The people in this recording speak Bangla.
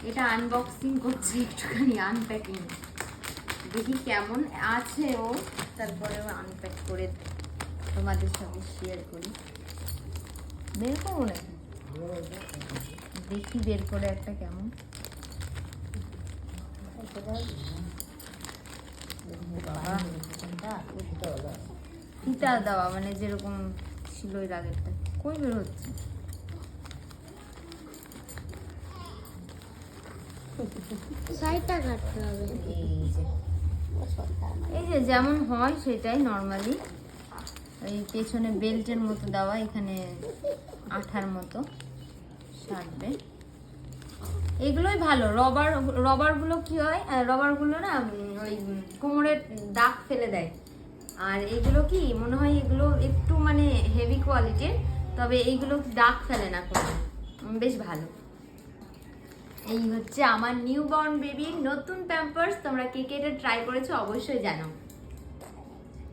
এটা আনবক্সিং করছি, একটুখানি আনপ্যাকিং, দেখি কেমন আছে ও, তারপরে আনপ্যাক করে তোমাদের সঙ্গে শেয়ার করি। বের করবো নাকি, দেখি বের করে একটা কেমন। ফিতা দেওয়া মানে যেরকম ছিল এর আগেরটা, কই বের হচ্ছে। সাইডটা কাটতে হবে। এই যে যেমন হয় সেটাই নর্মালি, এই পেছনে বেল্টের মতো দেওয়া, এখানে আঠার মতো সারবে। এগুলোই ভালো। রবারগুলো কি হয়, রবারগুলো না ওই কোমরের দাগ ফেলে দেয়, আর এগুলো কি মনে হয় এগুলো একটু মানে হেভি কোয়ালিটির, তবে এইগুলো দাগ ফেলে না কোনো, বেশ ভালো। এই হচ্ছে আমার নিউবর্ন বেবির নতুন প্যাম্পার্স। তোমরা কে কে এটা ট্রাই করেছো অবশ্যই জানাও।